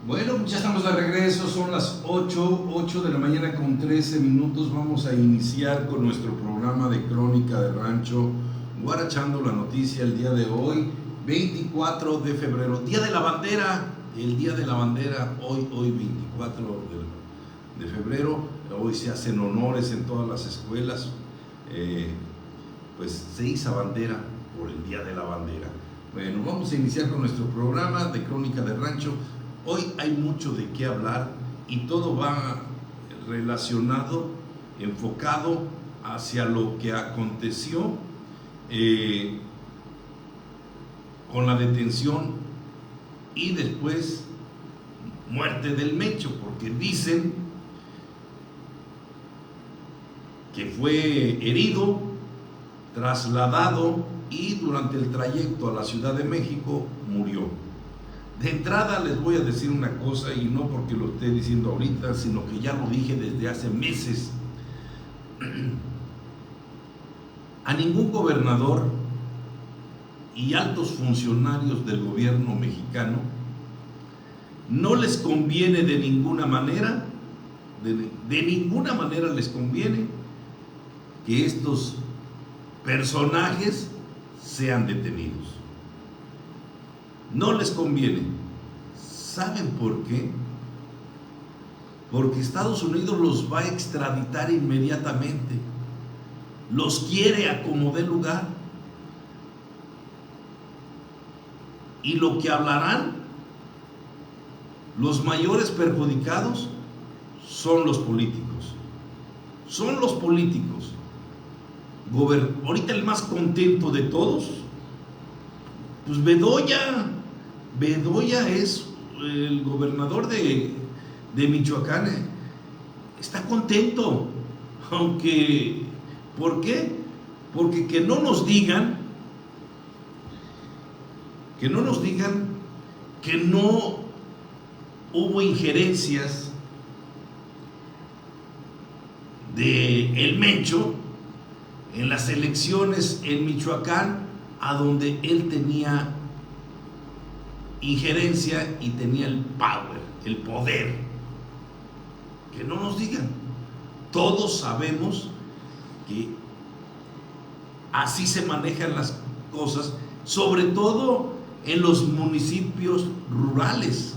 Bueno, ya estamos de regreso, son las 8 de la mañana con 13 minutos. Vamos a iniciar con nuestro programa de Crónica de Rancho, guarachando la noticia el día de hoy, 24 de febrero, Día de la Bandera, el Día de la Bandera, hoy 24 de febrero, hoy se hacen honores en todas las escuelas, pues se iza bandera por el Día de la Bandera. Bueno, vamos a iniciar con nuestro programa de Crónica de Rancho. Hoy hay mucho de qué hablar y todo va relacionado, enfocado hacia lo que aconteció con la detención y después muerte del Mencho, porque dicen que fue herido, trasladado y durante el trayecto a la Ciudad de México murió. De entrada les voy a decir una cosa, y no porque lo esté diciendo ahorita, sino que ya lo dije desde hace meses. A ningún gobernador y altos funcionarios del gobierno mexicano no les conviene de ninguna manera, de ninguna manera les conviene que estos personajes sean detenidos. No les conviene. ¿Saben por qué? Porque Estados Unidos los va a extraditar inmediatamente. Los quiere a como dé lugar. Y lo que hablarán los mayores perjudicados son los políticos. Son los políticos. Ahorita el más contento de todos, pues Bedoya es el gobernador de Michoacán, está contento, aunque, ¿por qué? Porque que no nos digan que no hubo injerencias de el Mencho en las elecciones en Michoacán, a donde él tenía injerencia y tenía el power, el poder. Que no nos digan. Todos sabemos que así se manejan las cosas, sobre todo en los municipios rurales.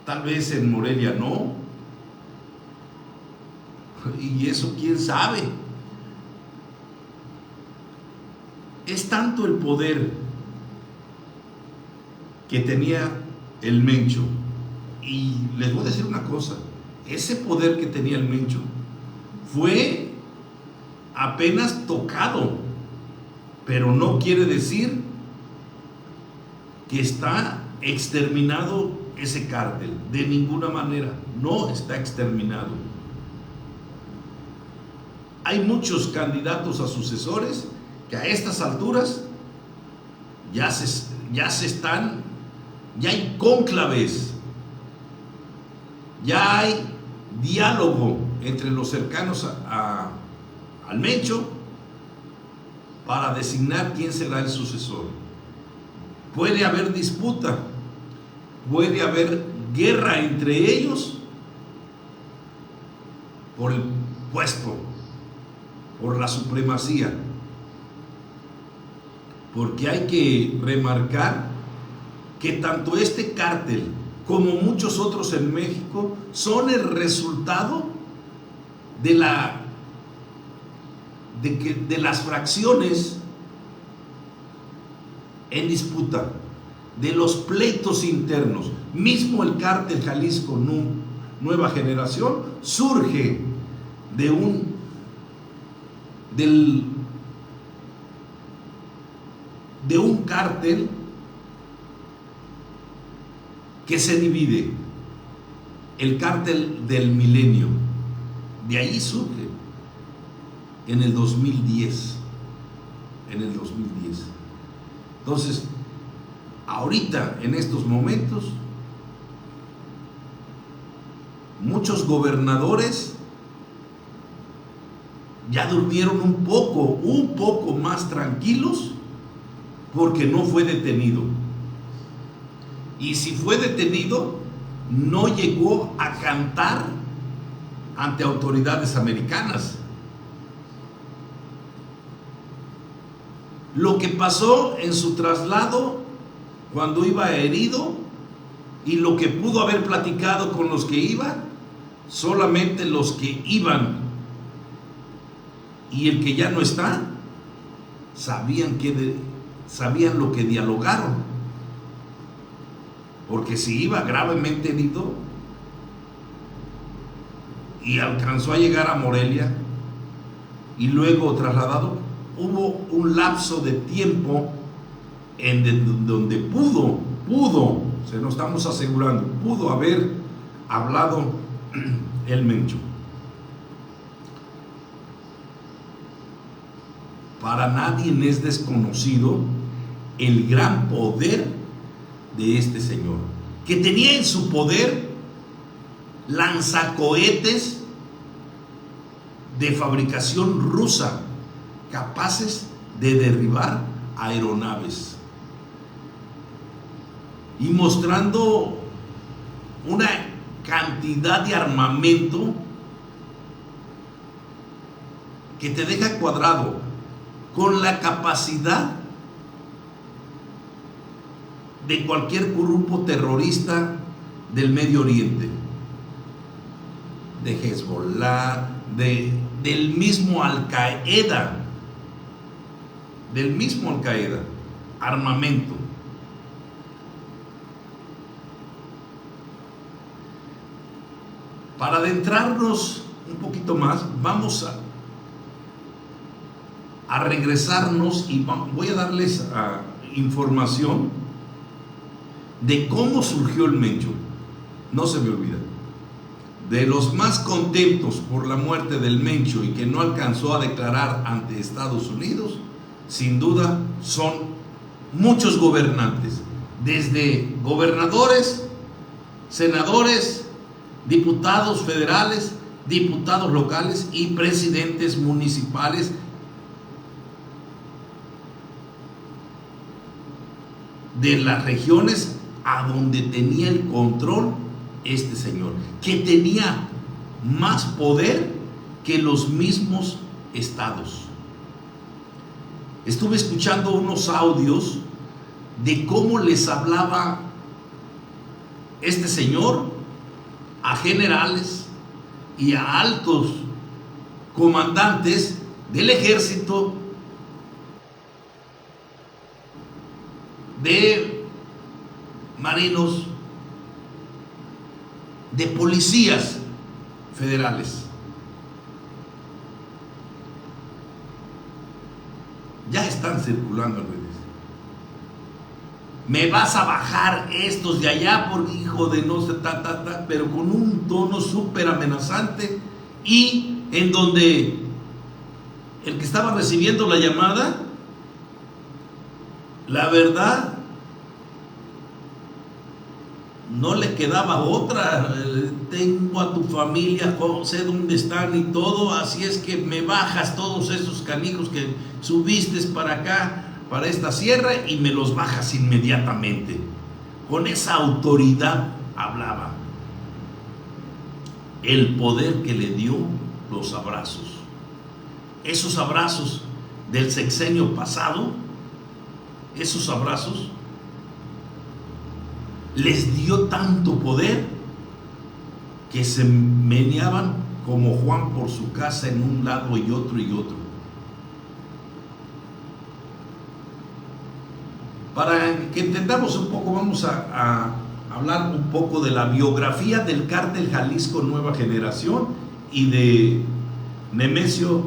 Tal vez en Morelia no, y eso quién sabe. Es tanto el poder que tenía el Mencho, y les voy a decir una cosa, ese poder que tenía el Mencho fue apenas tocado, pero no quiere decir que está exterminado ese cártel, de ninguna manera, no está exterminado. Hay muchos candidatos a sucesores que a estas alturas ya hay cónclaves, ya hay diálogo entre los cercanos al Mencho para designar quién será el sucesor. Puede haber disputa, puede haber guerra entre ellos por el puesto, por la supremacía, porque hay que remarcar que tanto este cártel como muchos otros en México son el resultado de las fracciones en disputa, de los pleitos internos. Mismo el cártel Jalisco Nueva Generación surge de un cártel que se divide, el cártel del milenio. De ahí surge en el 2010. Entonces, ahorita, en estos momentos, muchos gobernadores ya durmieron un poco más tranquilos porque no fue detenido. y si fue detenido, no llegó a cantar ante autoridades americanas. Lo que pasó en su traslado cuando iba herido y lo que pudo haber platicado con los que iban, solamente los que iban y el que ya no está sabían lo que dialogaron, porque si iba gravemente herido y alcanzó a llegar a Morelia y luego trasladado, hubo un lapso de tiempo en donde pudo, se nos estamos asegurando, pudo haber hablado el Mencho. Para nadie es desconocido el gran poder de este señor, que tenía en su poder lanzacohetes de fabricación rusa, capaces de derribar aeronaves, y mostrando una cantidad de armamento que te deja cuadrado, con la capacidad de cualquier grupo terrorista del Medio Oriente, de Hezbollah, del mismo Al-Qaeda, armamento. Para adentrarnos un poquito más, vamos a regresarnos y voy a darles información de cómo surgió el Mencho. No se me olvida. De los más contentos por la muerte del Mencho y que no alcanzó a declarar ante Estados Unidos, sin duda son muchos gobernantes, desde gobernadores, senadores, diputados federales, diputados locales y presidentes municipales de las regiones a donde tenía el control este señor, que tenía más poder que los mismos estados. Estuve escuchando unos audios de cómo les hablaba este señor a generales y a altos comandantes del ejército, de marinos, de policías federales. Ya están circulando en redes. Me vas a bajar estos de allá por hijo de no sé, pero con un tono súper amenazante, y en donde el que estaba recibiendo la llamada, la verdad, no le quedaba otra. Tengo a tu familia, sé dónde están y todo, así es que me bajas todos esos canijos que subiste para acá, para esta sierra, y me los bajas inmediatamente. Con esa autoridad hablaba. El poder que le dio los abrazos. Esos abrazos del sexenio pasado, esos abrazos les dio tanto poder que se meneaban como Juan por su casa en un lado y otro y otro. Para que entendamos un poco, vamos a hablar un poco de la biografía del Cártel Jalisco Nueva Generación y de Nemesio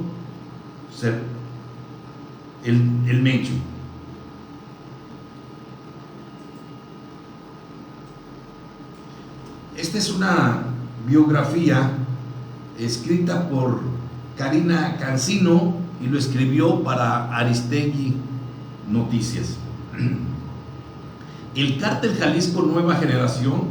el Mencho. Esta es una biografía escrita por Karina Cancino y lo escribió para Aristegui Noticias. El Cártel Jalisco Nueva Generación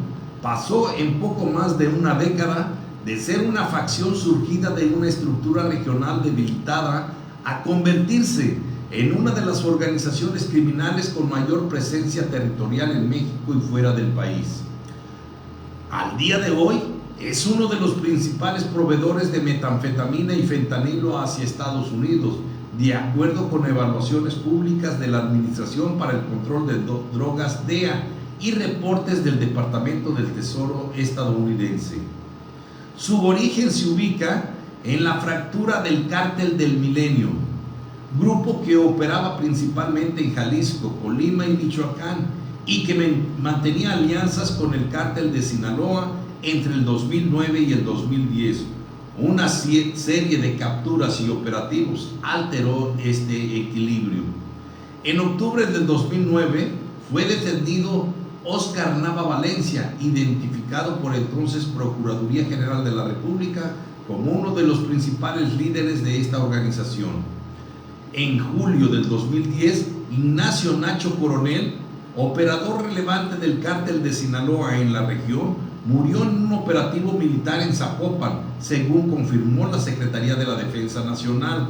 pasó en poco más de una década de ser una facción surgida de una estructura regional debilitada a convertirse en una de las organizaciones criminales con mayor presencia territorial en México y fuera del país. Al día de hoy es uno de los principales proveedores de metanfetamina y fentanilo hacia Estados Unidos, de acuerdo con evaluaciones públicas de la Administración para el Control de Drogas DEA y reportes del Departamento del Tesoro estadounidense. Su origen se ubica en la fractura del Cártel del Milenio, grupo que operaba principalmente en Jalisco, Colima y Michoacán, y que mantenía alianzas con el Cártel de Sinaloa entre el 2009 y el 2010. Una serie de capturas y operativos alteró este equilibrio. En octubre del 2009 fue detenido Óscar Nava Valencia, identificado por entonces Procuraduría General de la República como uno de los principales líderes de esta organización. En julio del 2010, Ignacio Nacho Coronel, operador relevante del Cártel de Sinaloa en la región, murió en un operativo militar en Zapopan, según confirmó la Secretaría de la Defensa Nacional.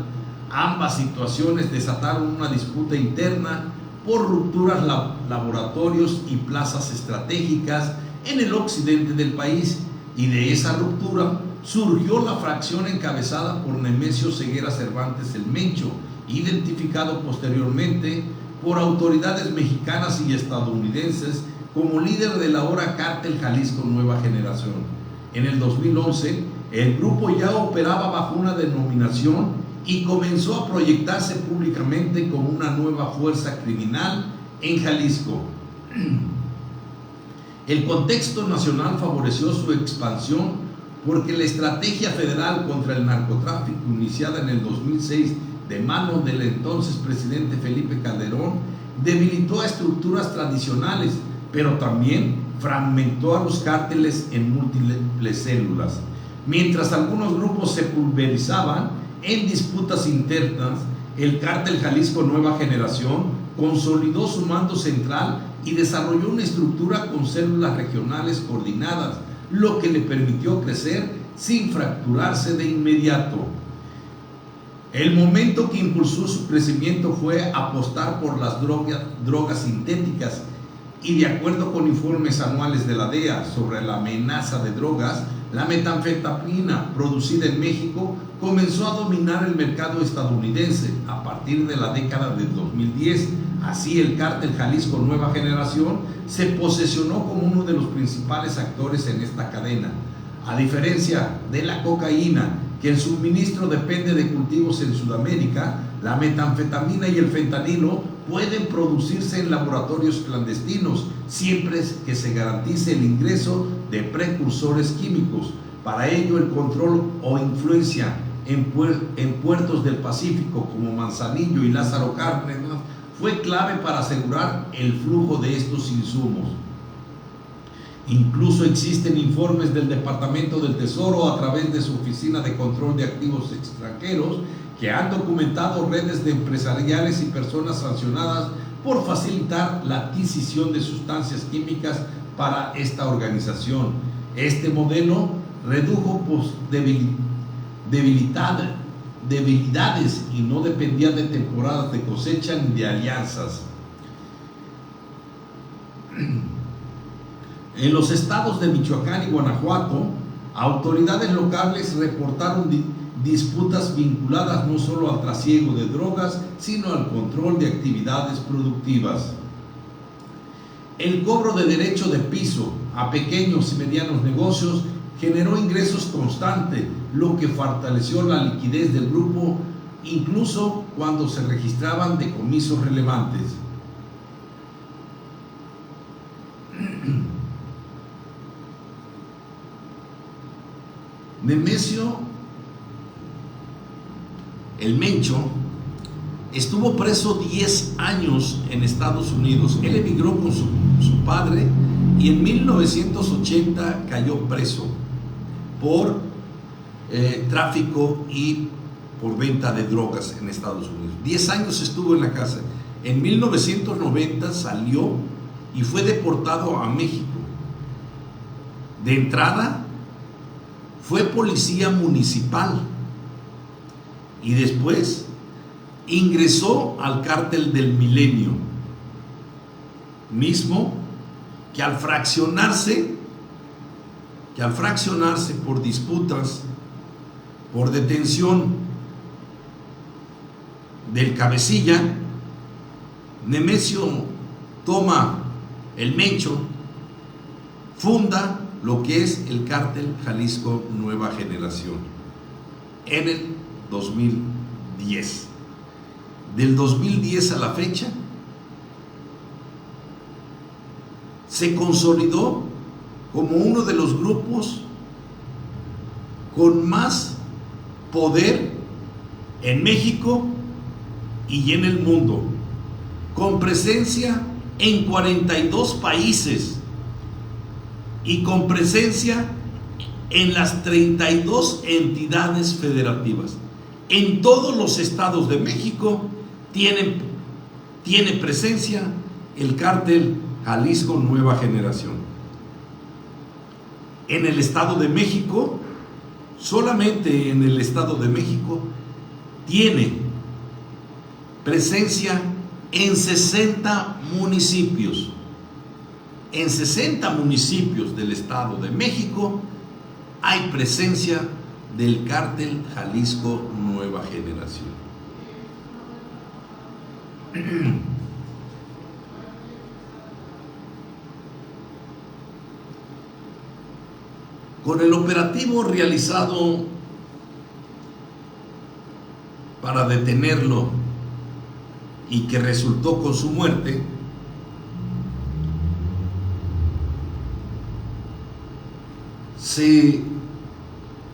Ambas situaciones desataron una disputa interna por rupturas laboratorios y plazas estratégicas en el occidente del país, y de esa ruptura surgió la fracción encabezada por Nemesio Ceguera Cervantes el Mencho, identificado posteriormente por autoridades mexicanas y estadounidenses como líder del ahora Cártel Jalisco Nueva Generación. En el 2011, el grupo ya operaba bajo una denominación y comenzó a proyectarse públicamente como una nueva fuerza criminal en Jalisco. El contexto nacional favoreció su expansión porque la estrategia federal contra el narcotráfico, iniciada en el 2006 de manos del entonces presidente Felipe Calderón, debilitó a estructuras tradicionales, pero también fragmentó a los cárteles en múltiples células. Mientras algunos grupos se pulverizaban en disputas internas, el Cártel Jalisco Nueva Generación consolidó su mando central y desarrolló una estructura con células regionales coordinadas, lo que le permitió crecer sin fracturarse de inmediato. El momento que impulsó su crecimiento fue apostar por las drogas sintéticas, y de acuerdo con informes anuales de la DEA sobre la amenaza de drogas, la metanfetamina producida en México comenzó a dominar el mercado estadounidense a partir de la década del 2010. Así, el Cártel Jalisco Nueva Generación se posesionó como uno de los principales actores en esta cadena. A diferencia de la cocaína, que el suministro depende de cultivos en Sudamérica, la metanfetamina y el fentanilo pueden producirse en laboratorios clandestinos, siempre que se garantice el ingreso de precursores químicos. Para ello, el control o influencia en puertos del Pacífico como Manzanillo y Lázaro Cárdenas fue clave para asegurar el flujo de estos insumos. Incluso existen informes del Departamento del Tesoro a través de su Oficina de Control de Activos Extranjeros que han documentado redes de empresariales y personas sancionadas por facilitar la adquisición de sustancias químicas para esta organización. Este modelo redujo debilidades y no dependía de temporadas de cosecha ni de alianzas. En los estados de Michoacán y Guanajuato, autoridades locales reportaron disputas vinculadas no solo al trasiego de drogas, sino al control de actividades productivas. El cobro de derecho de piso a pequeños y medianos negocios generó ingresos constantes, lo que fortaleció la liquidez del grupo, incluso cuando se registraban decomisos relevantes. Nemesio el Mencho estuvo preso 10 años en Estados Unidos. Él emigró con su padre y en 1980 cayó preso por tráfico y por venta de drogas en Estados Unidos. 10 años estuvo en la cárcel. En 1990 salió y fue deportado a México. De entrada fue policía municipal y después ingresó al cártel del Milenio, mismo que al fraccionarse por disputas, por detención del cabecilla, Nemesio toma el Mencho, funda lo que es el cártel Jalisco Nueva Generación en el 2010. Del 2010 a la fecha se consolidó como uno de los grupos con más poder en México y en el mundo, con presencia en 42 países y con presencia en las 32 entidades federativas. En todos los estados de México tiene presencia el cártel Jalisco Nueva Generación. En el Estado de México, solamente en el Estado de México, tiene presencia en 60 municipios. En 60 municipios del Estado de México hay presencia del cártel Jalisco Nueva Generación. Con el operativo realizado para detenerlo y que resultó con su muerte,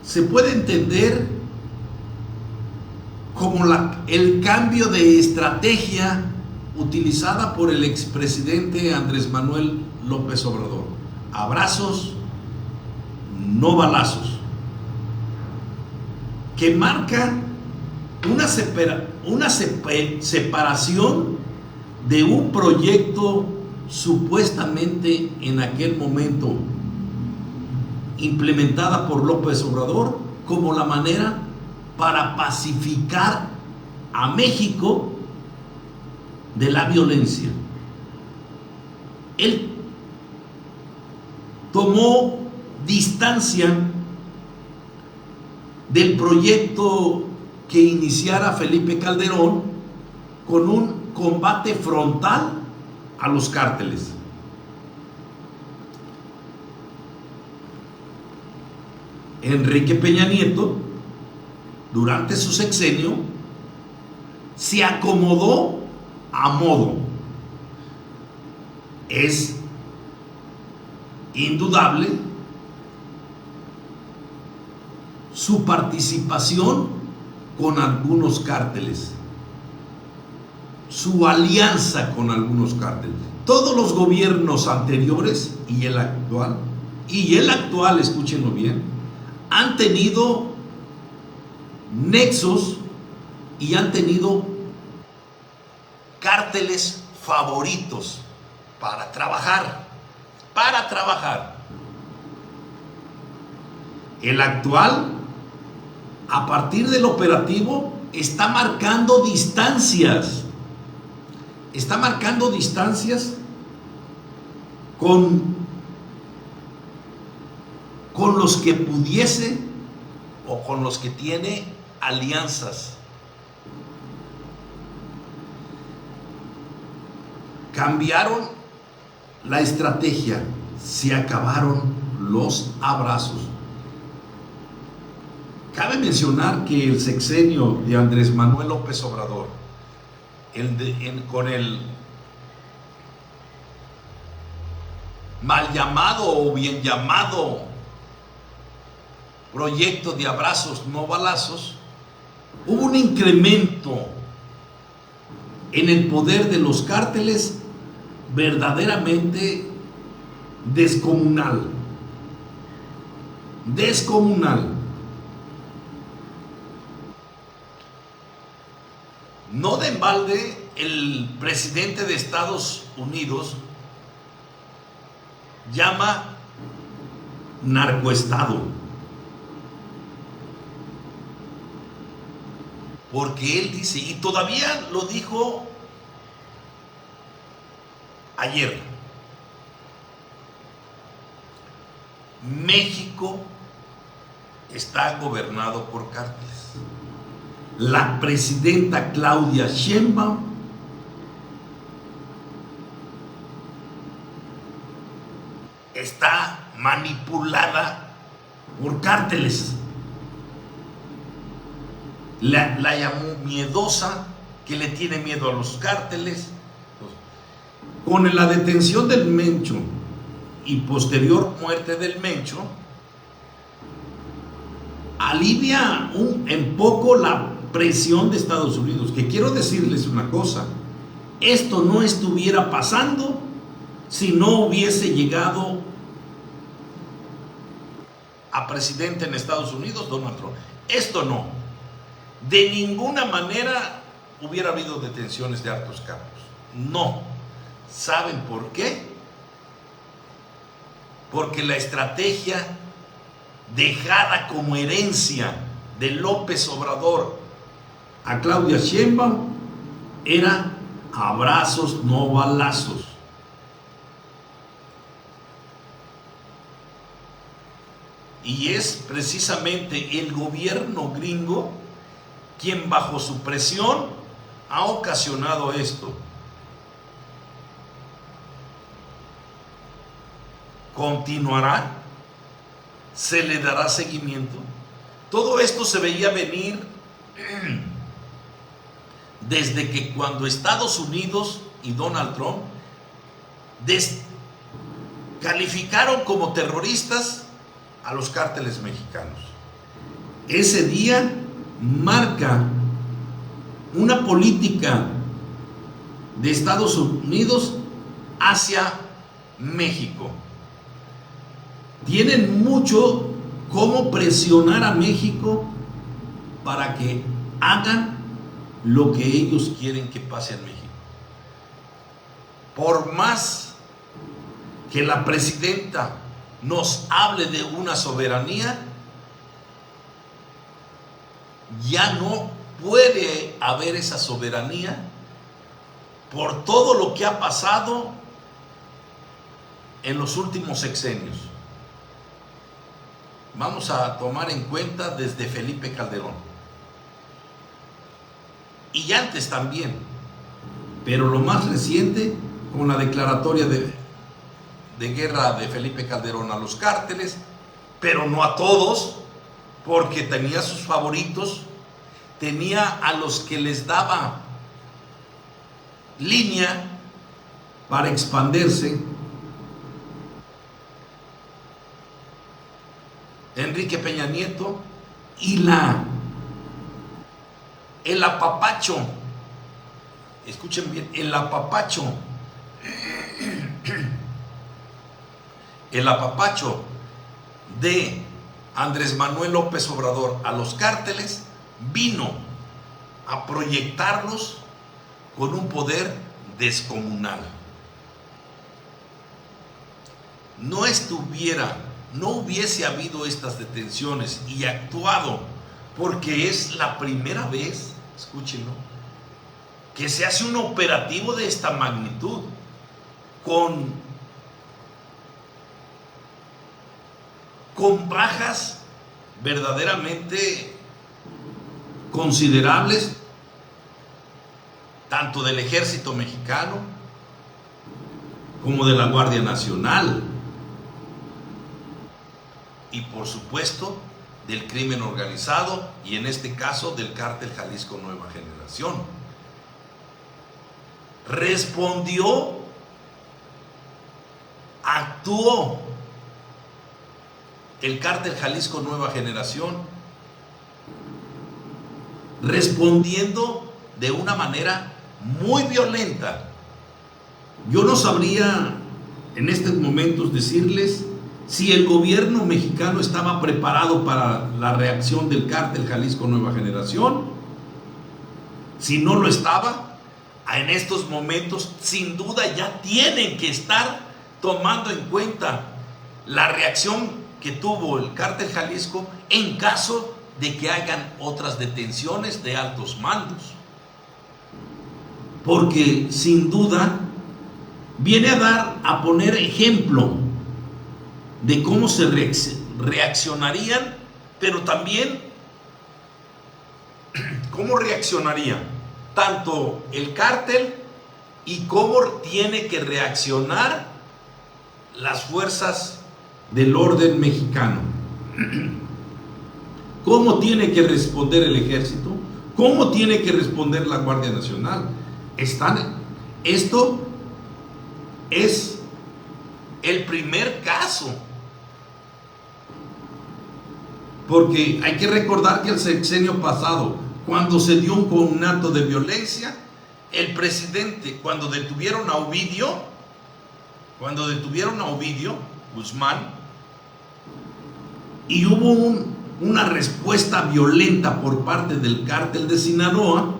se puede entender como el cambio de estrategia utilizada por el expresidente Andrés Manuel López Obrador. Abrazos, no balazos, que marca una separación de un proyecto supuestamente en aquel momento implementada por López Obrador como la manera para pacificar a México de la violencia. Él tomó distancia del proyecto que iniciara Felipe Calderón con un combate frontal a los cárteles. Enrique Peña Nieto, durante su sexenio, se acomodó a modo. Es indudable su participación con algunos cárteles, su alianza con algunos cárteles. Todos los gobiernos anteriores y el actual, escúchenlo bien, han tenido nexos y han tenido cárteles favoritos para trabajar. El actual, a partir del operativo, está marcando distancias con los que pudiese o con los que tiene alianzas. Cambiaron la estrategia, se acabaron los abrazos. Cabe mencionar que el sexenio de Andrés Manuel López Obrador, con el mal llamado o bien llamado proyecto de abrazos no balazos, hubo un incremento en el poder de los cárteles verdaderamente descomunal. No de embalde, el presidente de Estados Unidos llama narcoestado porque él dice, y todavía lo dijo ayer, México está gobernado por cárteles. La presidenta Claudia Sheinbaum está manipulada por cárteles. La llamó miedosa, que le tiene miedo a los cárteles. Con la detención del Mencho y posterior muerte del Mencho, alivia en poco la presión de Estados Unidos. Que quiero decirles una cosa, esto no estuviera pasando si no hubiese llegado a presidente en Estados Unidos Donald Trump. Esto no, de ninguna manera hubiera habido detenciones de altos cargos. No. ¿Saben por qué? Porque la estrategia dejada como herencia de López Obrador a Claudia Sheinbaum era abrazos, no balazos. Y es precisamente el gobierno gringo quien bajo su presión ha ocasionado esto. ¿Continuará? ¿Se le dará seguimiento? Todo esto se veía venir desde que cuando Estados Unidos y Donald Trump calificaron como terroristas a los cárteles mexicanos. Ese día marca una política de Estados Unidos hacia México. Tienen mucho cómo presionar a México para que hagan lo que ellos quieren que pase en México. Por más que la presidenta nos hable de una soberanía, ya no puede haber esa soberanía por todo lo que ha pasado en los últimos sexenios. Vamos a tomar en cuenta desde Felipe Calderón y antes también, pero lo más reciente con la declaratoria de guerra de Felipe Calderón a los cárteles, pero no a todos, porque tenía sus favoritos, tenía a los que les daba línea para expandirse. Enrique Peña Nieto y el apapacho, escuchen bien, el apapacho de Andrés Manuel López Obrador a los cárteles vino a proyectarlos con un poder descomunal. No hubiese habido estas detenciones y actuado, porque es la primera vez, escúchenlo, que se hace un operativo de esta magnitud con bajas verdaderamente considerables, tanto del ejército mexicano como de la Guardia Nacional y por supuesto del crimen organizado, y en este caso del cártel Jalisco Nueva Generación. Respondió, actuó el cártel Jalisco Nueva Generación, respondiendo de una manera muy violenta. Yo no sabría en estos momentos decirles si el gobierno mexicano estaba preparado para la reacción del cártel Jalisco Nueva Generación. Si no lo estaba, en estos momentos sin duda ya tienen que estar tomando en cuenta la reacción que tuvo el cártel Jalisco en caso de que hagan otras detenciones de altos mandos. Porque sin duda viene a poner ejemplo de cómo se reaccionarían, pero también cómo reaccionarían tanto el cártel y cómo tiene que reaccionar las fuerzas del orden mexicano. ¿Cómo tiene que responder el ejército? ¿Cómo tiene que responder la Guardia Nacional? Esto es el primer caso, porque hay que recordar que el sexenio pasado, cuando se dio un conato de violencia, el presidente, cuando detuvieron a Ovidio Guzmán, y hubo una respuesta violenta por parte del cártel de Sinaloa,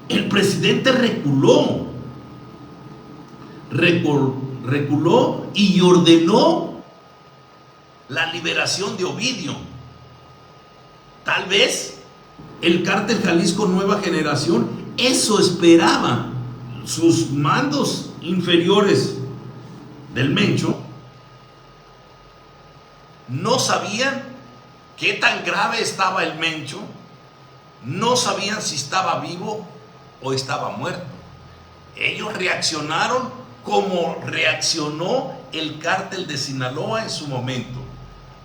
el presidente reculó y ordenó la liberación de Ovidio. Tal vez el cártel Jalisco Nueva Generación eso esperaba. Sus mandos inferiores del Mencho no sabían qué tan grave estaba el Mencho, no sabían si estaba vivo o estaba muerto. Ellos reaccionaron como reaccionó el cártel de Sinaloa en su momento.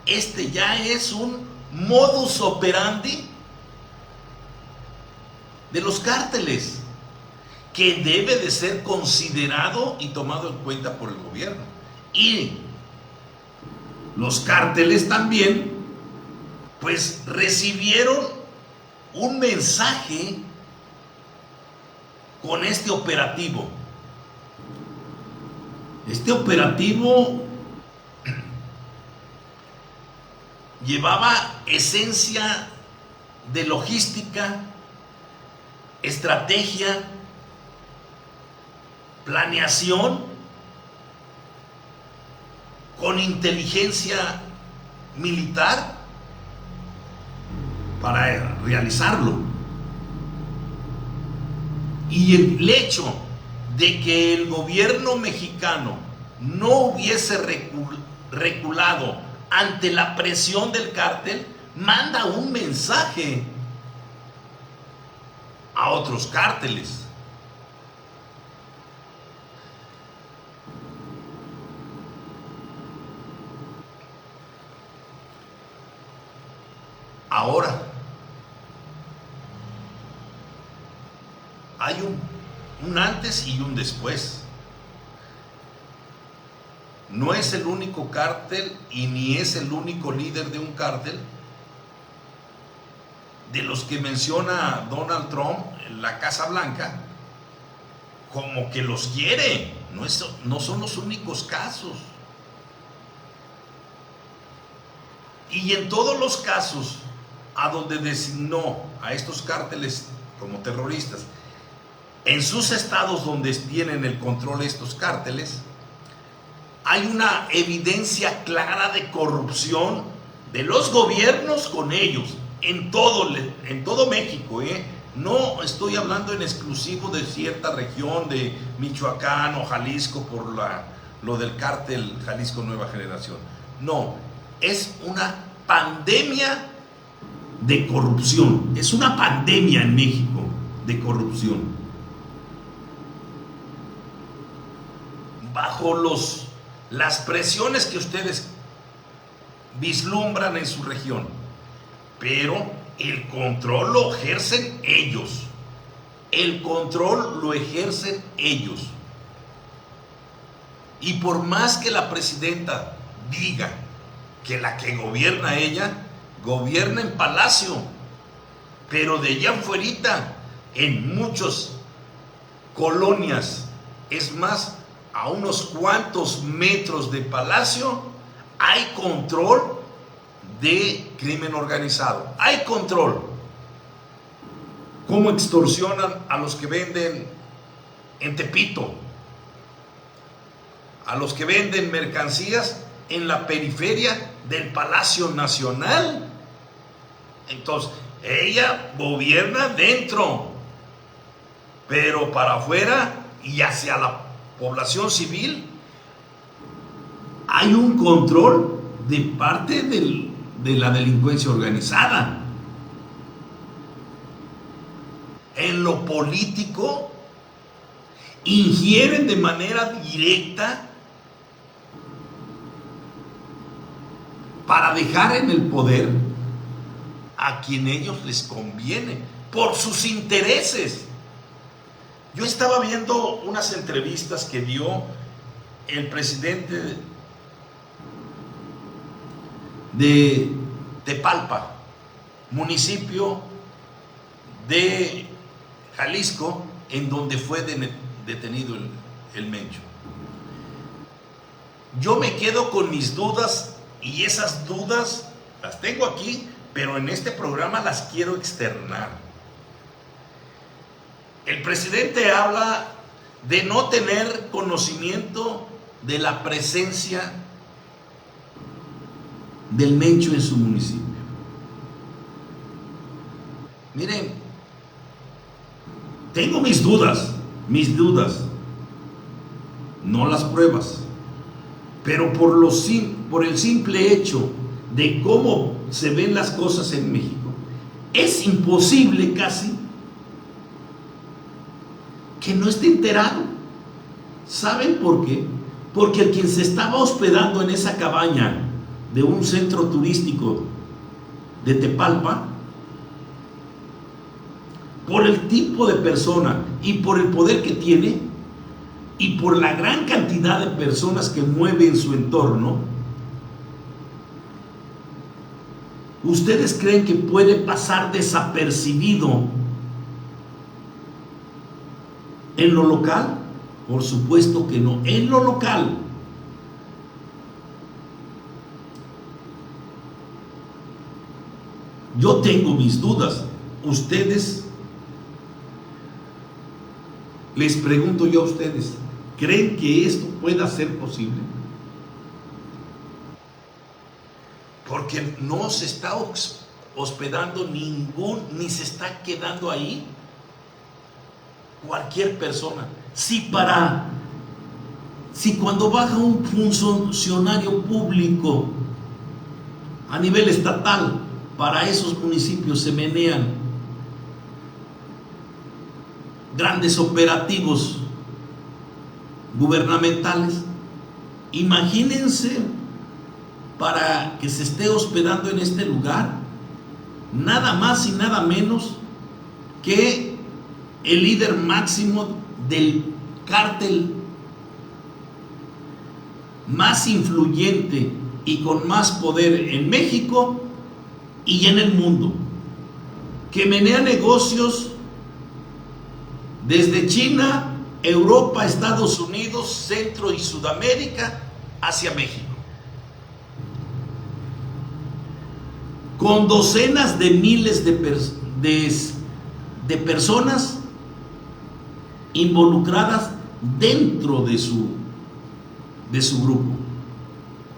Este ya es un modus operandi de los cárteles que debe de ser considerado y tomado en cuenta por el gobierno. Y los cárteles también pues recibieron un mensaje con este operativo. Este operativo llevaba esencia de logística, estrategia, planeación, con inteligencia militar para realizarlo. Y el hecho de que el gobierno mexicano no hubiese reculado ante la presión del cártel manda un mensaje a otros cárteles. Ahora hay un antes y un después. No es el único cártel y ni es el único líder de un cártel de los que menciona Donald Trump en la Casa Blanca, como que los quiere. No son los únicos casos. Y en todos los casos a donde designó a estos cárteles como terroristas, en sus estados donde tienen el control de estos cárteles, hay una evidencia clara de corrupción de los gobiernos con ellos, en todo México, No estoy hablando en exclusivo de cierta región de Michoacán o Jalisco por lo del cártel Jalisco Nueva Generación. No, es una pandemia de corrupción. Es una pandemia en México de corrupción. Bajo las presiones que ustedes vislumbran en su región, pero el control lo ejercen ellos. El control lo ejercen ellos. Y por más que la presidenta diga que la que gobierna ella, gobierna en Palacio, pero de allá afuera, en muchas colonias, es más, a unos cuantos metros de Palacio, hay control de crimen organizado. Hay control. ¿Cómo extorsionan a los que venden en Tepito? A los que venden mercancías en la periferia del Palacio Nacional. Entonces, ella gobierna dentro, pero para afuera y hacia la población civil hay un control de parte de la delincuencia organizada. En lo político, ingieren de manera directa para dejar en el poder a quien ellos les conviene, por sus intereses. Yo estaba viendo unas entrevistas que dio el presidente de Tepalpa, municipio de Jalisco, en donde fue detenido el Mencho. Yo me quedo con mis dudas, y esas dudas las tengo aquí, pero en este programa las quiero externar. El presidente habla de no tener conocimiento de la presencia del Mencho en su municipio. Miren, tengo mis dudas, no las pruebas, pero por el simple hecho de cómo se ven las cosas en México, es imposible casi que no esté enterado. ¿Saben por qué? Porque el quien se estaba hospedando en esa cabaña de un centro turístico de Tepalpa, por el tipo de persona y por el poder que tiene y por la gran cantidad de personas que mueve en su entorno, ¿ustedes creen que puede pasar desapercibido en lo local? Por supuesto que no. En lo local, yo tengo mis dudas. Ustedes, les pregunto yo a ustedes, ¿creen que esto pueda ser posible? Porque no se está hospedando ni se está quedando ahí cualquier persona. Si cuando baja un funcionario público a nivel estatal, para esos municipios se menean grandes operativos gubernamentales, imagínense para que se esté hospedando en este lugar nada más y nada menos que el líder máximo del cártel más influyente y con más poder en México y en el mundo, que menea negocios desde China, Europa, Estados Unidos, Centro y Sudamérica hacia México, con docenas de miles de personas involucradas dentro de su grupo,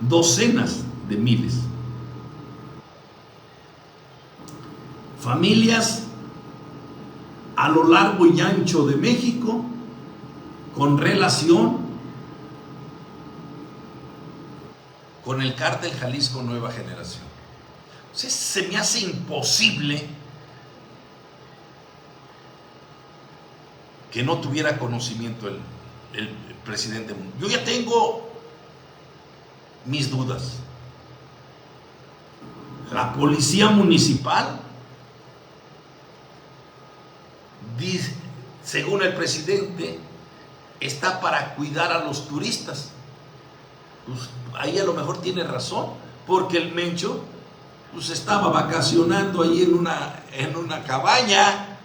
docenas de miles. Familias a lo largo y ancho de México con relación con el cártel Jalisco Nueva Generación. O sea, se me hace imposible que no tuviera conocimiento el presidente. Yo ya tengo mis dudas. La policía municipal, dice, según el presidente, está para cuidar a los turistas. Pues ahí a lo mejor tiene razón, porque el Mencho pues estaba vacacionando ahí en una cabaña,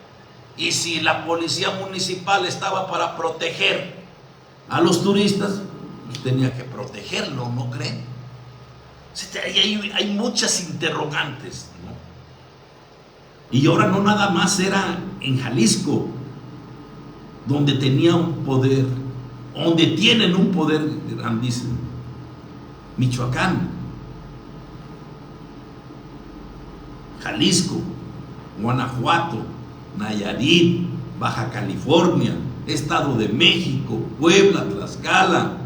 y si la policía municipal estaba para proteger a los turistas, pues tenía que protegerlo, ¿no creen? O sea, hay muchas interrogantes, ¿no? Y ahora no nada más era en Jalisco, donde tenía un poder, donde tienen un poder grandísimo. Michoacán, Jalisco, Guanajuato, Nayarit, Baja California, Estado de México, Puebla, Tlaxcala,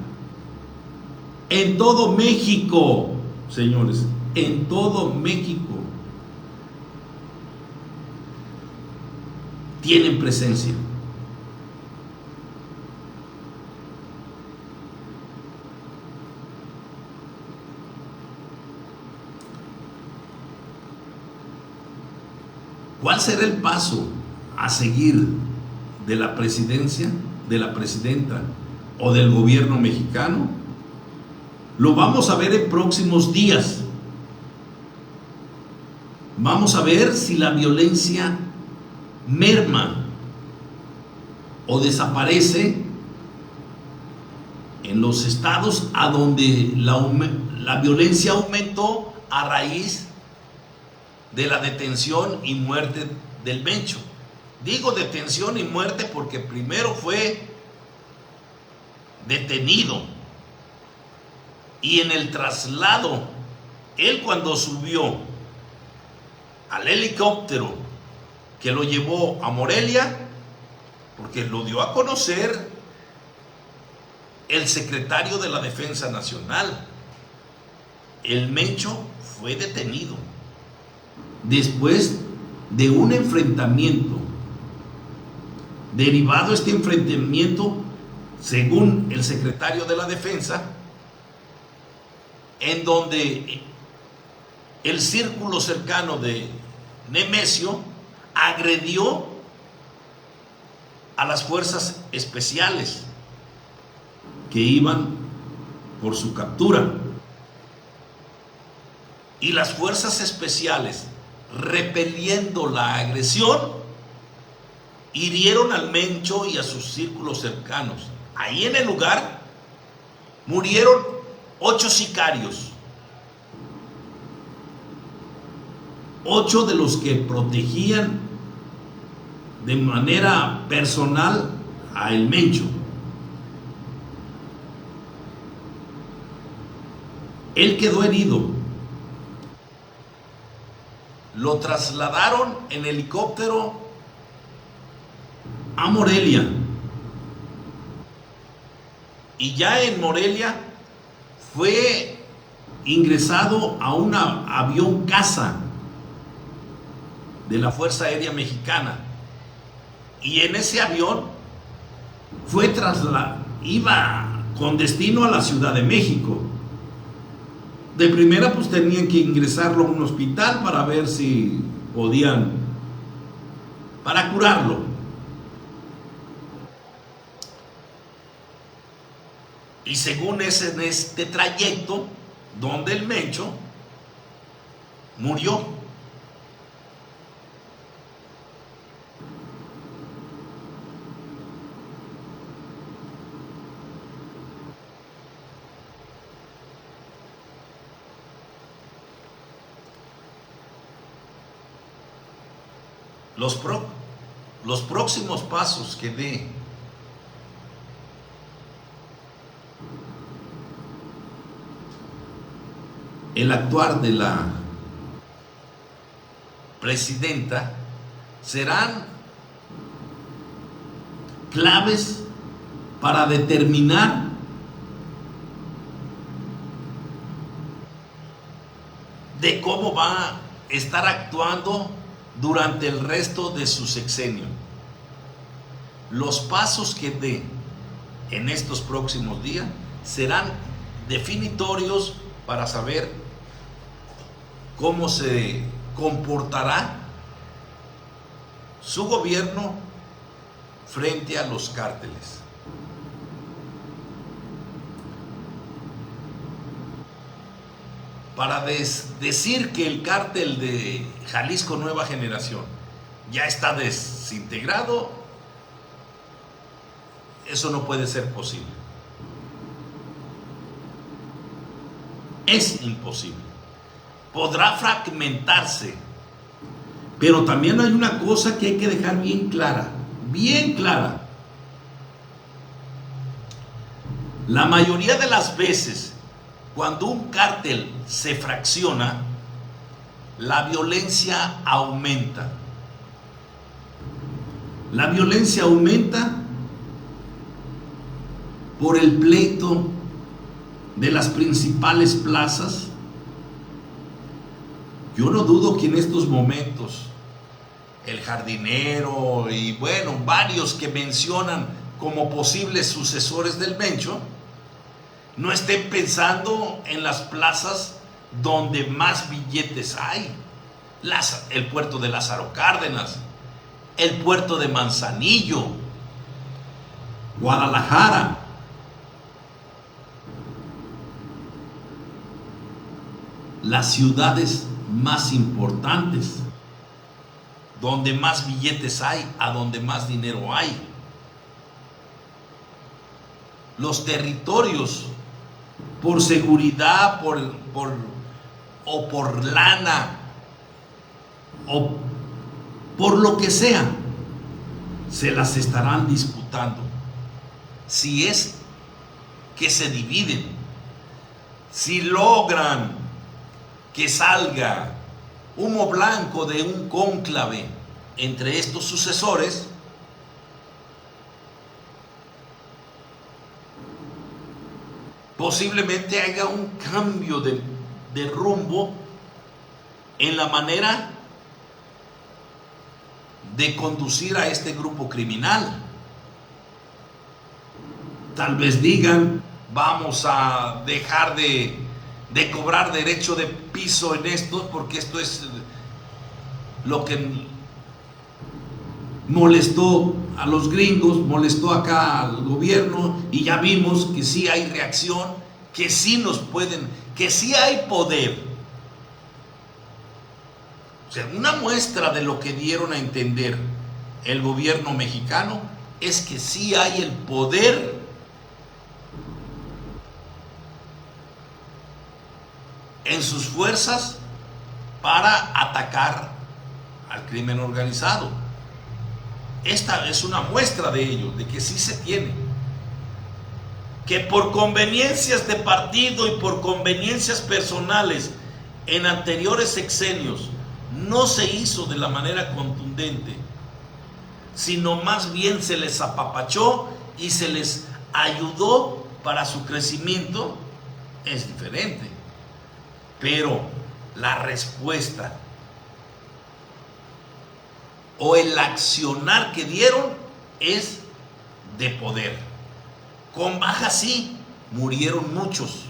en todo México, señores, en todo México tienen presencia. ¿Cuál será el paso a seguir de la presidencia, de la presidenta o del gobierno mexicano? Lo vamos a ver en próximos días. Vamos a ver si la violencia merma o desaparece en los estados a donde la violencia aumentó a raíz de la detención y muerte del Mencho. Digo detención y muerte porque primero fue detenido y en el traslado, él cuando subió al helicóptero que lo llevó a Morelia, porque lo dio a conocer el secretario de la Defensa Nacional, el Mencho fue detenido después de un enfrentamiento. Derivado este enfrentamiento, según el secretario de la Defensa, en donde el círculo cercano de Nemesio agredió a las fuerzas especiales que iban por su captura. Y las fuerzas especiales, repeliendo la agresión, hirieron al Mencho y a sus círculos cercanos. Ahí en el lugar murieron 8 sicarios, 8 de los que protegían de manera personal a el Mencho. Él quedó herido. Lo trasladaron en helicóptero a Morelia. Y ya en Morelia fue ingresado a un avión caza de la Fuerza Aérea Mexicana. Y en ese avión iba con destino a la Ciudad de México. De primera pues tenían que ingresarlo a un hospital para ver si podían, para curarlo. Y según en este trayecto donde el Mencho murió. Los próximos pasos que dé el actuar de la presidenta serán claves para determinar de cómo va a estar actuando durante el resto de su sexenio. Los pasos que dé en estos próximos días serán definitorios para saber cómo se comportará su gobierno frente a los cárteles. Para decir que el cártel de Jalisco Nueva Generación ya está desintegrado, eso no puede ser posible. Es imposible. Podrá fragmentarse, pero también hay una cosa que hay que dejar bien clara, bien clara. La mayoría de las veces, cuando un cártel se fracciona, la violencia aumenta. La violencia aumenta por el pleito de las principales plazas. Yo no dudo que en estos momentos el Jardinero y bueno, varios que mencionan como posibles sucesores del Mencho, no estén pensando en las plazas donde más billetes hay. El puerto de Lázaro Cárdenas, el puerto de Manzanillo, Guadalajara. Las ciudades más importantes, donde más billetes hay, a donde más dinero hay. Los territorios, por seguridad, o por lana, o por lo que sea, se las estarán disputando. Si es que se dividen, si logran que salga humo blanco de un cónclave entre estos sucesores, posiblemente haya un cambio de rumbo en la manera de conducir a este grupo criminal. Tal vez digan, vamos a dejar de cobrar derecho de piso en esto, porque esto es lo que molestó a los gringos, molestó acá al gobierno, y ya vimos que sí hay reacción, que sí nos pueden, que sí hay poder. O sea, una muestra de lo que dieron a entender el gobierno mexicano es que sí hay el poder en sus fuerzas para atacar al crimen organizado. Esta es una muestra de ello, de que sí se tiene. Que por conveniencias de partido y por conveniencias personales en anteriores sexenios no se hizo de la manera contundente, sino más bien se les apapachó y se les ayudó para su crecimiento, es diferente. Pero la respuesta o el accionar que dieron es de poder. Con baja sí, murieron muchos.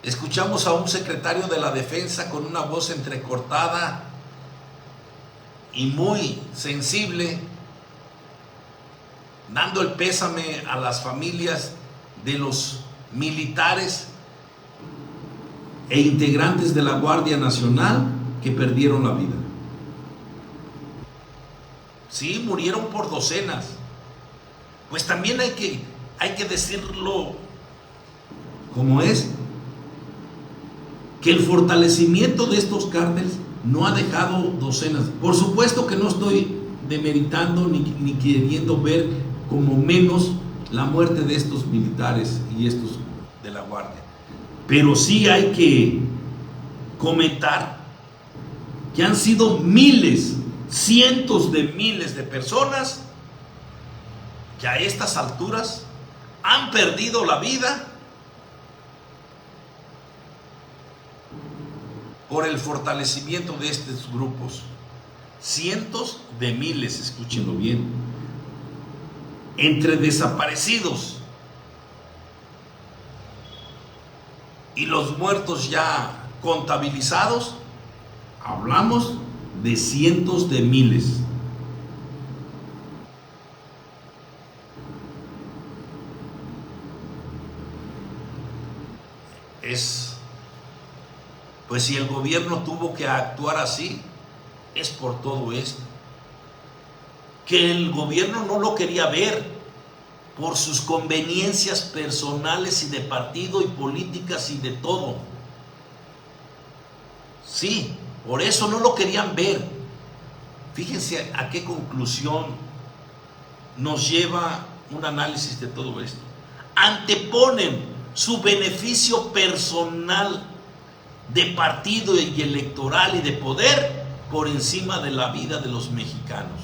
Escuchamos a un secretario de la Defensa con una voz entrecortada y muy sensible, dando el pésame a las familias de los militares e integrantes de la Guardia Nacional que perdieron la vida. Sí, murieron por docenas. Pues también hay que decirlo como es, que el fortalecimiento de estos cárteles no ha dejado docenas. Por supuesto que no estoy demeritando ni queriendo ver como menos la muerte de estos militares y estos de la Guardia, pero sí hay que comentar que han sido miles, cientos de miles de personas que a estas alturas han perdido la vida por el fortalecimiento de estos grupos. Cientos de miles, escúchenlo bien. Entre desaparecidos y los muertos ya contabilizados, hablamos de cientos de miles. Pues si el gobierno tuvo que actuar así, es por todo esto. Que el gobierno no lo quería ver por sus conveniencias personales y de partido y políticas y de todo. Sí, por eso no lo querían ver. Fíjense a qué conclusión nos lleva un análisis de todo esto. Anteponen su beneficio personal de partido y electoral y de poder por encima de la vida de los mexicanos.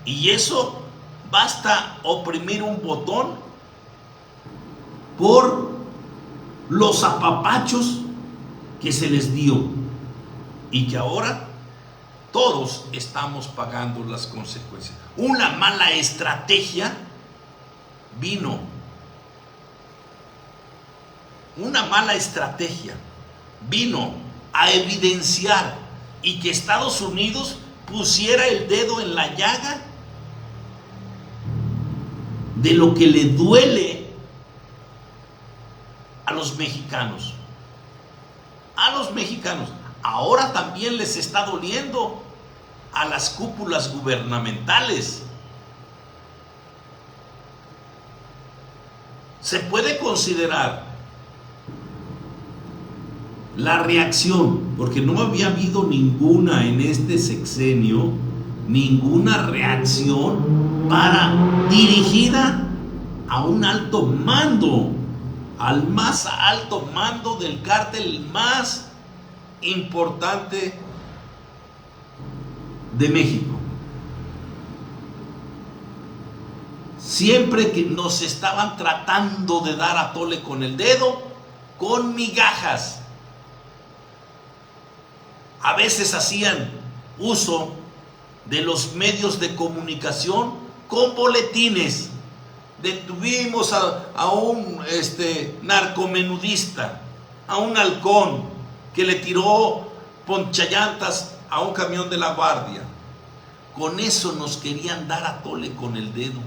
Y eso basta oprimir un botón por los apapachos que se les dio y que ahora todos estamos pagando las consecuencias. Una mala estrategia vino. Una mala estrategia vino a evidenciar y que Estados Unidos pusiera el dedo en la llaga de lo que le duele a los mexicanos. A los mexicanos. Ahora también les está doliendo a las cúpulas gubernamentales. Se puede considerar la reacción, porque no había habido ninguna en este sexenio, ninguna reacción dirigida a un alto mando, al más alto mando del cártel más importante de México. Siempre que nos estaban tratando de dar a tole con el dedo, con migajas. A veces hacían uso de los medios de comunicación con boletines. Detuvimos a un narcomenudista, a un halcón que le tiró ponchallantas a un camión de la guardia. Con eso nos querían dar a tole con el dedo.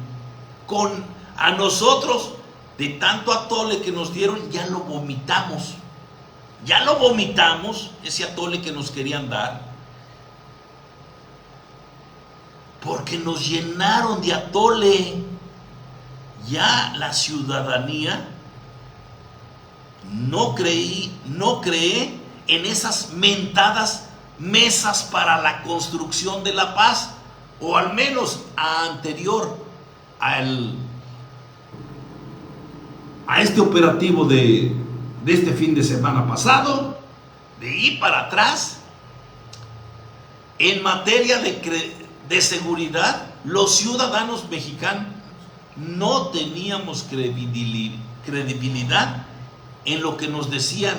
A nosotros, de tanto atole que nos dieron, ya lo vomitamos. Ya lo vomitamos, ese atole que nos querían dar. Porque nos llenaron de atole. Ya la ciudadanía no cree en esas mentadas mesas para la construcción de la paz, o al menos anterior a este operativo de este fin de semana pasado. De ahí para atrás, en materia de seguridad, los ciudadanos mexicanos no teníamos credibilidad en lo que nos decían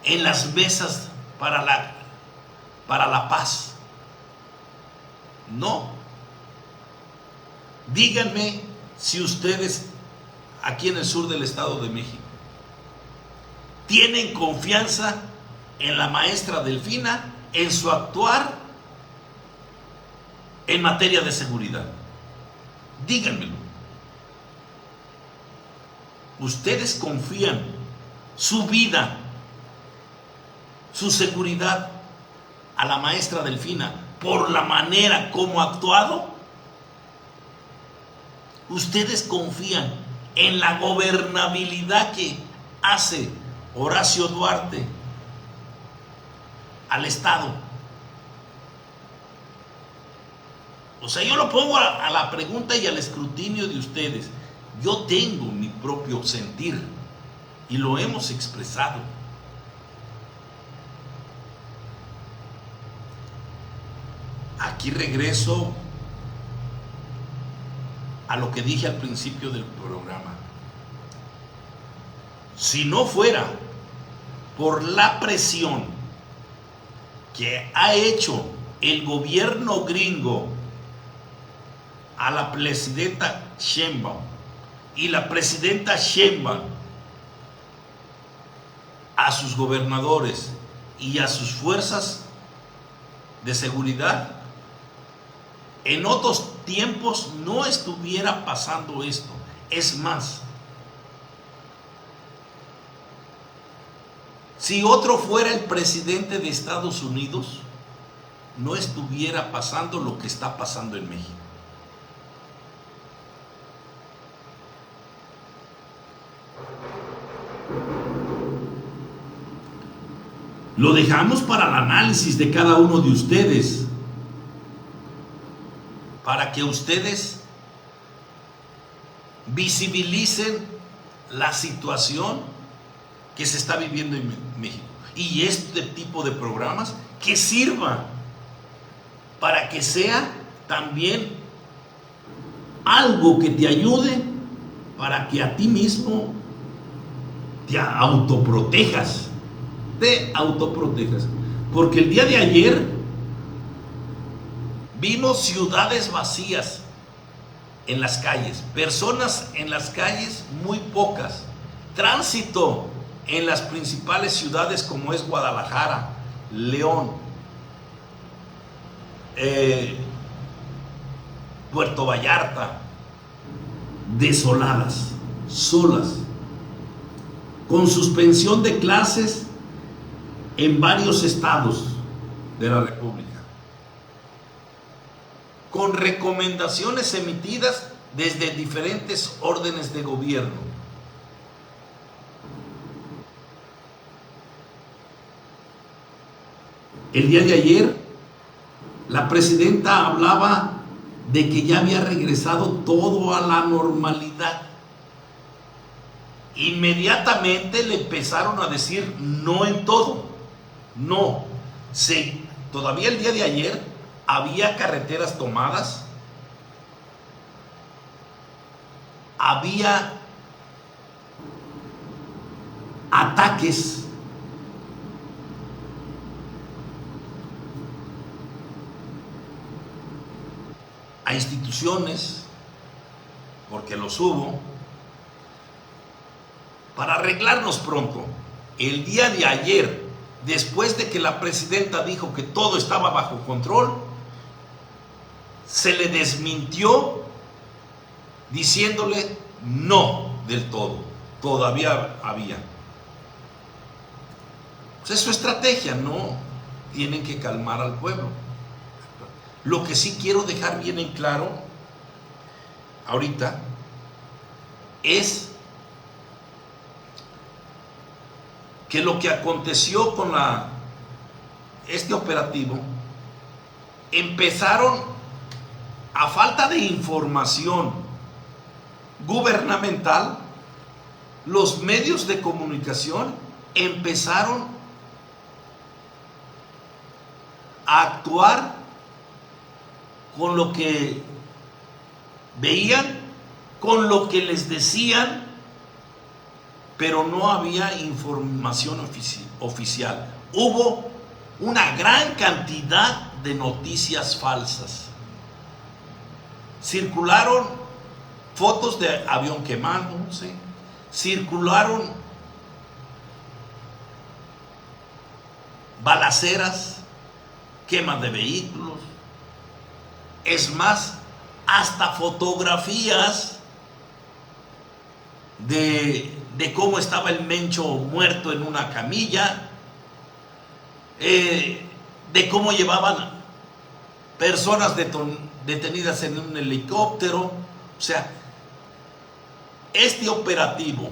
en las mesas para la paz. No. Díganme si ustedes aquí en el sur del Estado de México tienen confianza en la maestra Delfina, en su actuar en materia de seguridad. Díganmelo. Ustedes confían su vida, su seguridad a la maestra Delfina por la manera como ha actuado. Ustedes confían en la gobernabilidad que hace Horacio Duarte al Estado. O sea, yo lo pongo a la pregunta y al escrutinio de ustedes. Yo tengo mi propio sentir y lo hemos expresado. Aquí regreso a lo que dije al principio del programa. Si no fuera por la presión que ha hecho el gobierno gringo a la presidenta Sheinbaum y la presidenta Sheinbaum a sus gobernadores y a sus fuerzas de seguridad, en otros tiempos no estuviera pasando esto. Es más, si otro fuera el presidente de Estados Unidos, no estuviera pasando lo que está pasando en México. Lo dejamos para el análisis de cada uno de ustedes, para que ustedes visibilicen la situación que se está viviendo en México. Y este tipo de programas que sirva para que sea también algo que te ayude para que a ti mismo te autoprotejas. Porque el día de ayer vimos ciudades vacías en las calles, personas en las calles muy pocas, tránsito en las principales ciudades como es Guadalajara, León, Puerto Vallarta, desoladas, solas, con suspensión de clases en varios estados de la República, con recomendaciones emitidas desde diferentes órdenes de gobierno. El día de ayer, la presidenta hablaba de que ya había regresado todo a la normalidad. Inmediatamente le empezaron a decir no en todo. No. Todavía el día de ayer había carreteras tomadas, había ataques a instituciones, porque los hubo. Para arreglarnos pronto, el día de ayer, después de que la presidenta dijo que todo estaba bajo control, se le desmintió diciéndole no del todo, todavía había. Pues es su estrategia, no tienen que calmar al pueblo. Lo que sí quiero dejar bien en claro ahorita es que lo que aconteció con este operativo, empezaron a falta de información gubernamental, los medios de comunicación empezaron a actuar con lo que veían, con lo que les decían, pero no había información oficial. Hubo una gran cantidad de noticias falsas. Circularon fotos de avión quemándose, circularon balaceras, quemas de vehículos, es más, hasta fotografías de cómo estaba el Mencho muerto en una camilla, de cómo llevaban personas detenidas en un helicóptero. O sea, este operativo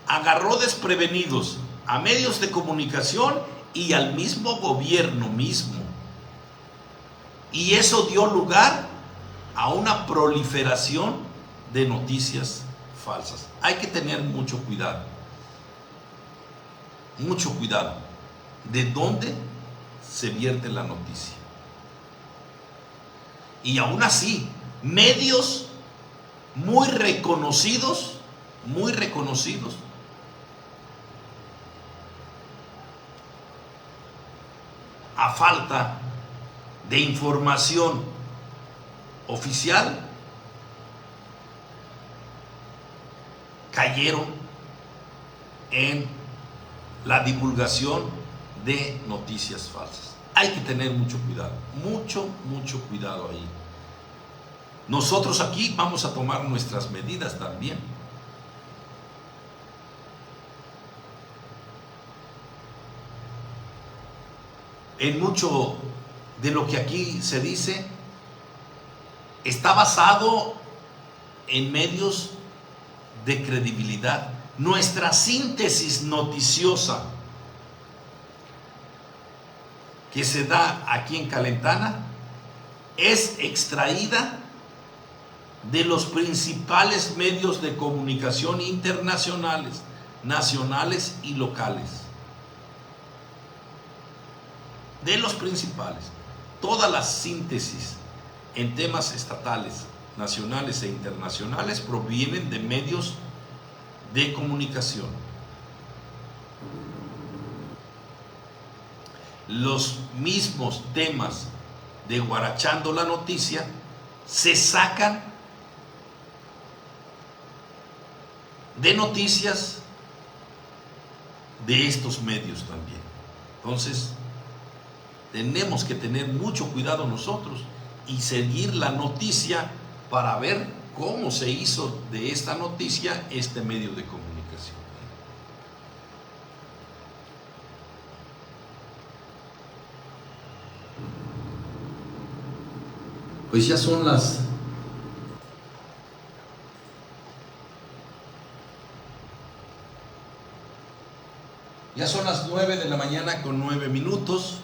agarró desprevenidos a medios de comunicación y al mismo gobierno mismo. Y eso dio lugar a una proliferación de noticias falsas. Hay que tener mucho cuidado de dónde se vierte la noticia. Y aún así, medios muy reconocidos, a falta de información oficial, cayeron en la divulgación de noticias falsas. Hay que tener mucho cuidado, mucho cuidado ahí. Nosotros aquí vamos a tomar nuestras medidas también. En mucho de lo que aquí se dice está basado en medios de credibilidad. Nuestra síntesis noticiosa que se da aquí en Calentana es extraída de los principales medios de comunicación internacionales, nacionales y locales. De los principales. Todas las síntesis en temas estatales, nacionales e internacionales provienen de medios de comunicación. Los mismos temas de Guarachando la Noticia se sacan de noticias de estos medios también. Entonces, tenemos que tener mucho cuidado nosotros y seguir la noticia para ver cómo se hizo de esta noticia este medio de comunicación. Pues ya son las 9 de la mañana con 9 minutos.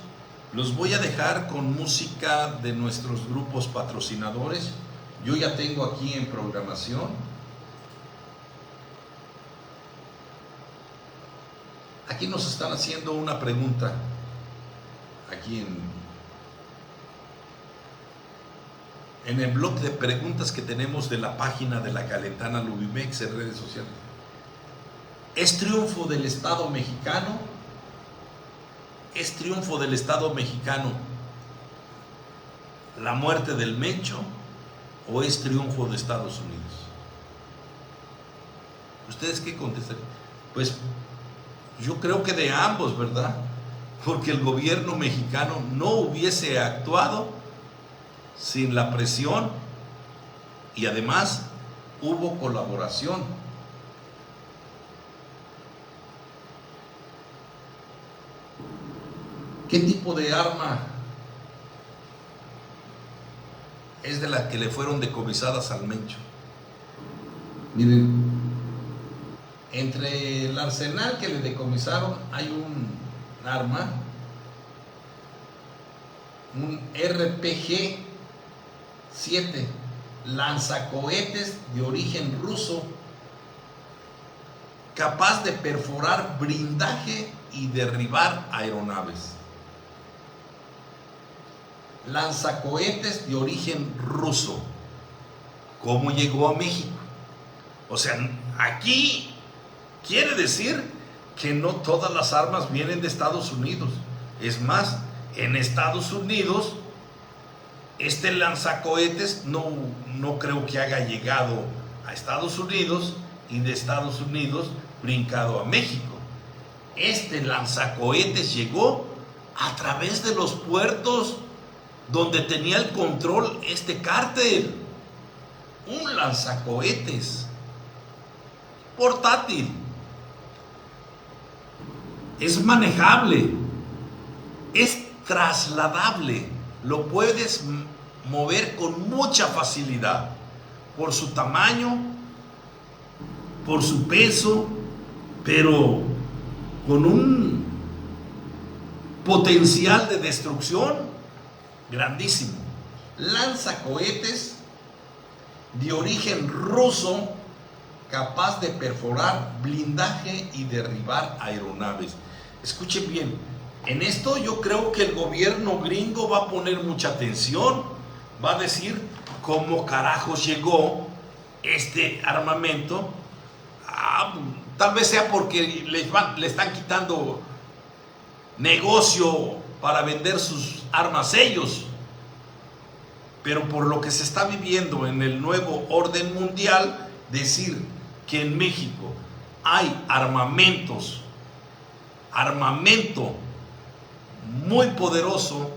Los voy a dejar con música de nuestros grupos patrocinadores. Yo ya tengo aquí en programación. Aquí nos están haciendo una pregunta. Aquí en el blog de preguntas que tenemos de la página de la Calentana Lubimex en redes sociales. ¿Es triunfo del Estado mexicano? ¿Es triunfo del Estado mexicano la muerte del Mencho o es triunfo de Estados Unidos? ¿Ustedes qué contestan? Pues yo creo que de ambos, ¿verdad? Porque el gobierno mexicano no hubiese actuado sin la presión y además hubo colaboración. ¿Qué tipo de arma es de la que le fueron decomisadas al Mencho? Miren, entre el arsenal que le decomisaron hay un arma, un RPG-7, lanzacohetes de origen ruso, capaz de perforar blindaje y derribar aeronaves. Lanzacohetes de origen ruso. ¿Cómo llegó a México? O sea, aquí quiere decir que no todas las armas vienen de Estados Unidos. Es más, en Estados Unidos, este lanzacohetes no creo que haya llegado a Estados Unidos y de Estados Unidos brincado a México. Este lanzacohetes llegó a través de los puertos donde tenía el control este cártel. Un lanzacohetes portátil, es manejable, es trasladable, lo puedes mover con mucha facilidad por su tamaño, por su peso, pero con un potencial de destrucción grandísimo. Lanzacohetes de origen ruso, capaz de perforar blindaje y derribar aeronaves. Escuchen bien, en esto yo creo que el gobierno gringo va a poner mucha atención, va a decir cómo carajos llegó este armamento. Tal vez sea porque le están quitando negocio para vender sus armas ellos, pero por lo que se está viviendo en el nuevo orden mundial, decir que en México hay armamento muy poderoso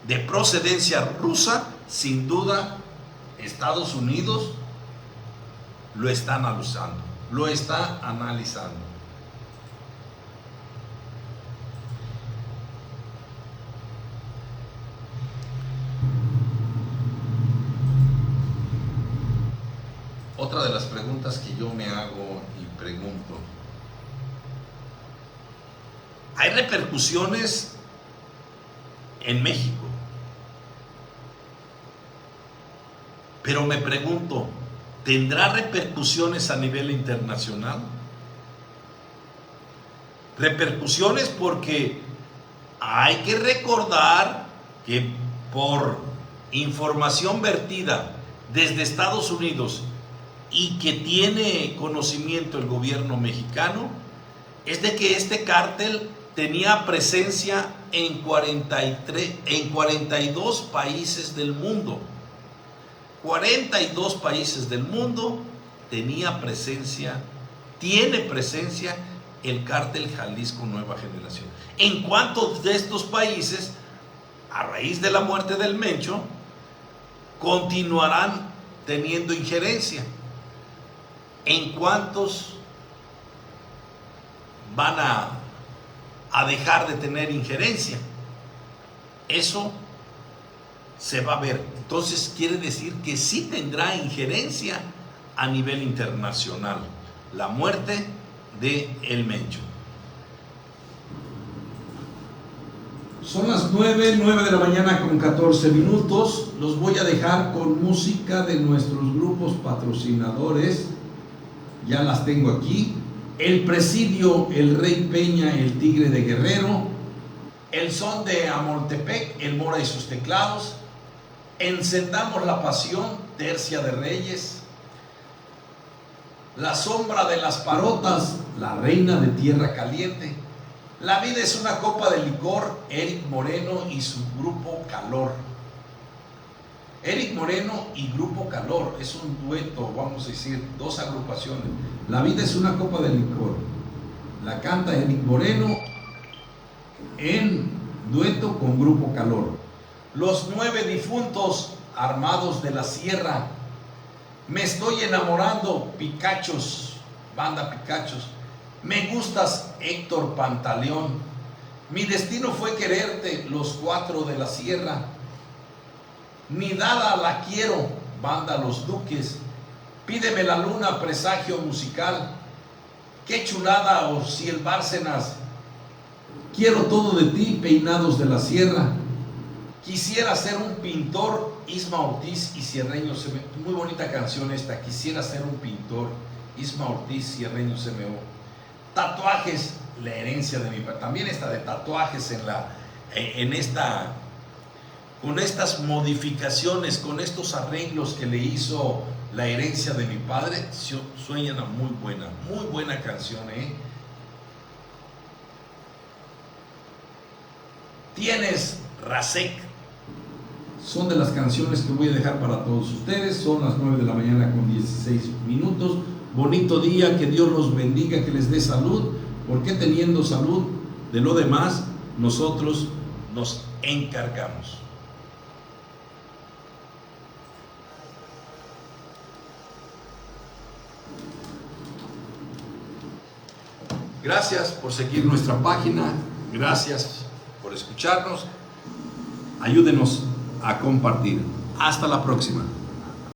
de procedencia rusa, sin duda Estados Unidos lo está analizando. Otra de las preguntas que yo me hago y pregunto: ¿hay repercusiones en México? Pero me pregunto, ¿tendrá repercusiones a nivel internacional? Repercusiones porque hay que recordar que por información vertida desde Estados Unidos y que tiene conocimiento el gobierno mexicano, es de que este cártel tenía presencia en 42 países del mundo. 42 países del mundo tiene presencia el cártel Jalisco Nueva Generación. ¿En cuántos de estos países, a raíz de la muerte del Mencho, continuarán teniendo injerencia? ¿En cuántos van a dejar de tener injerencia? Eso se va a ver. Entonces quiere decir que sí tendrá injerencia a nivel internacional la muerte de El Mencho. Son las 9 de la mañana con 14 minutos. Los voy a dejar con música de nuestros grupos patrocinadores. Ya las tengo aquí. El Presidio, el Rey Peña, el Tigre de Guerrero. El Son de Amoltepec, el Mora y sus teclados. Encendamos la Pasión, Tercia de Reyes. La Sombra de las Parotas, la Reina de Tierra Caliente. La Vida es una copa de licor, Eric Moreno y su Grupo Calor. Eric Moreno y Grupo Calor, es un dueto, vamos a decir, dos agrupaciones. La Vida es una copa de licor, la canta Eric Moreno en dueto con Grupo Calor. Los 9 difuntos armados de la sierra. Me estoy enamorando, Picachos, banda Picachos. Me gustas, Héctor Pantaleón. Mi destino fue quererte, los 4 de la sierra. Mi dada la quiero, banda Los Duques. Pídeme la luna, presagio musical. Qué chulada, Osiel Bárcenas. Quiero todo de ti, peinados de la sierra. Quisiera ser un pintor, Isma Ortiz y Cierreño CMO. Muy bonita canción esta, Quisiera ser un pintor, Isma Ortiz, Cierreño CMO. Tatuajes, la herencia de mi padre. También esta de tatuajes con estas modificaciones, con estos arreglos que le hizo la herencia de mi padre, sueñan a muy buena canción, ¿eh? Tienes Rasek. Son de las canciones que voy a dejar para todos ustedes. Son las 9 de la mañana con 16 minutos. Bonito día, que Dios los bendiga, que les dé salud, porque teniendo salud, de lo demás, nosotros nos encargamos. Gracias por seguir nuestra página, gracias por escucharnos, ayúdenos a compartir. Hasta la próxima.